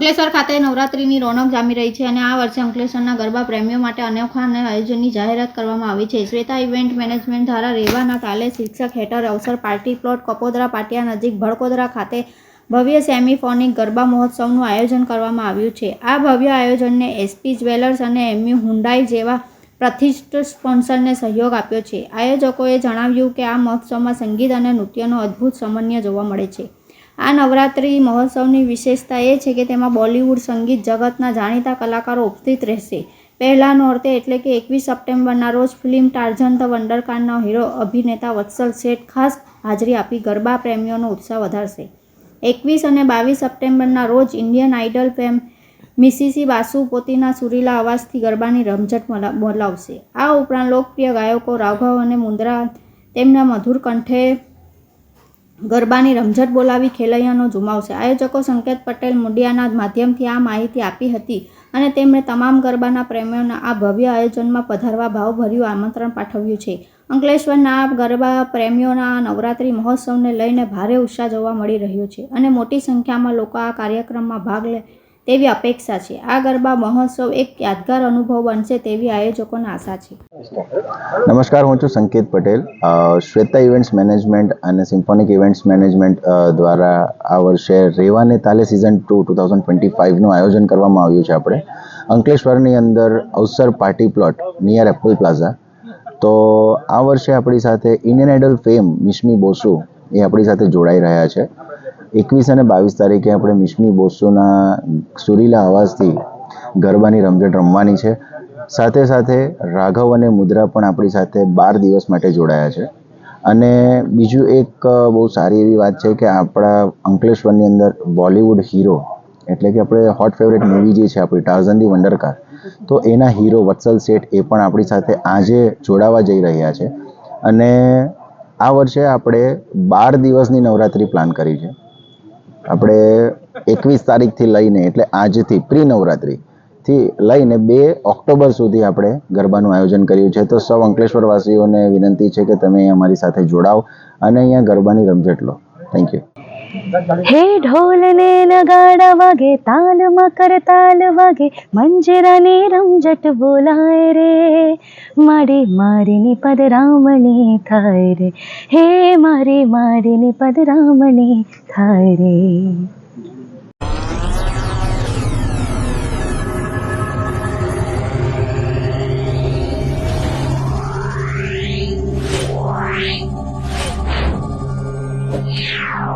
અંકલેશ્વર ખાતે નવરાત્રિની રોનક જામી રહી છે અને આ વર્ષે અંકલેશ્વરના ગરબા પ્રેમીઓ માટે અનોખા આયોજનની જાહેરાત કરવામાં આવી છે. શ્વેતા ઇવેન્ટ મેનેજમેન્ટ દ્વારા રેવાના તાલે શીર્ષક હેઠળ અવસર પાર્ટી પ્લોટ કપોદરા પાટિયા નજીક ભડકોદરા ખાતે ભવ્ય સેમિફોનિક ગરબા મહોત્સવનું આયોજન કરવામાં આવ્યું છે. આ ભવ્ય આયોજનને એસપી જ્વેલર્સ અને એમયુ હુન્ડાઈ જેવા પ્રતિષ્ઠિત સ્પોન્સરને સહયોગ આપ્યો છે. આયોજકોએ જણાવ્યું કે આ મહોત્સવમાં સંગીત અને નૃત્યનો અદ્ભુત સમન્વય જોવા મળે છે. આ નવરાત્રિ મહોત્સવની વિશેષતા એ છે કે તેમાં બોલિવૂડ સંગીત જગતના જાણીતા કલાકારો ઉપસ્થિત રહેશે. પહેલા નોરતે એટલે કે 21 સપ્ટેમ્બરના રોજ ફિલ્મ ટાર્ઝન ધ વંડરકારનો હીરો અભિનેતા વત્સલ શેઠ ખાસ હાજરી આપી ગરબા પ્રેમીઓનો ઉત્સાહ વધારશે. 21 અને 22 સપ્ટેમ્બરના રોજ ઇન્ડિયન આઇડલ ફેમ મિસિસી બાસુ પોતીના સુરીલા અવાજથી ગરબાની રમઝટ બોલાવશે. આ ઉપરાંત લોકપ્રિય ગાયકો રાઘવ અને મુંદ્રા તેમના મધુર કંઠે ગરબાની રમઝટ બોલાવી ખેલૈયાનો ઝુમાવશે. આયોજકો સંકેત પટેલ મુંડિયાના માધ્યમથી આ માહિતી આપી હતી અને તેમણે તમામ ગરબાના પ્રેમીઓને આ ભવ્ય આયોજનમાં પધારવા ભાવભર્યું આમંત્રણ પાઠવ્યું છે. અંકલેશ્વરના આ ગરબા પ્રેમીઓના આ નવરાત્રિ મહોત્સવને લઈને ભારે ઉત્સાહ જોવા મળી રહ્યો છે અને મોટી સંખ્યામાં લોકો આ કાર્યક્રમમાં ભાગ લે તેવી અપેક્ષા છે. આ ગરબા મહોત્સવ એક યાદગાર અનુભવ બનશે તેવી આયોજકોને આશા છે. નમસ્કાર, હું છું સંકેત પટેલ. શ્વેતા ઇવેન્ટ્સ મેનેજમેન્ટ અને સિમ્ફોનિક ઇવેન્ટ્સ મેનેજમેન્ટ દ્વારા આ વર્ષે રેવાને તાલે સિઝન 2 2025નું આયોજન કરવામાં આવ્યું છે. આપણે અંકલેશ્વરની અંદર અવસર party plot near Apple plaza. તો આ વર્ષે આપણી સાથે ઇન્ડિયન આઇડલ ફેમ મિશ્મી બોસુ એ આપણી સાથે જોડાઈ રહ્યા છે. 21 અને 22 તારીખે આપણે મિશ્મી બોસુના સુરીલા અવાજથી ગરબાની રમઝટ રમવાની છે. સાથે સાથે રાઘવ અને મુદ્રા પણ આપણી સાથે 12 દિવસ માટે જોડાયા છે. અને બીજું એક બહુ સારી એવી વાત છે કે આપણા અંકલેશ્વરની અંદર બોલિવૂડ હીરો એટલે કે આપણે હોટ ફેવરેટ મૂવી જે છે આપણી ટાર્ઝન ધી વંડરકાર, તો એના હીરો વત્સલ શેઠ એ પણ આપણી સાથે આજે જોડાવા જઈ રહ્યા છે. અને આ વર્ષે આપણે 12 દિવસની નવરાત્રિ પ્લાન કરી છે. આપણે 21 તારીખથી લઈને એટલે આજથી પ્રી નવરાત્રિથી લઈને 2 ઓક્ટોબર સુધી આપણે ગરબાનું આયોજન કર્યું છે. તો સૌ અંકલેશ્વરવાસીઓને વિનંતી છે કે તમે અમારી સાથે જોડાઓ અને અહીંયા ગરબાની રમઝટ લો. Thank you. હે ઢોલ ને નગાડા વાગે, તાલમાં કરતાલ વાગે, મંજરાની રમઝટ બોલાય રે, મારી મારીની પદરામણી થાય રે, હે મારી મારીની પદરામણી થાય રે. Yeah.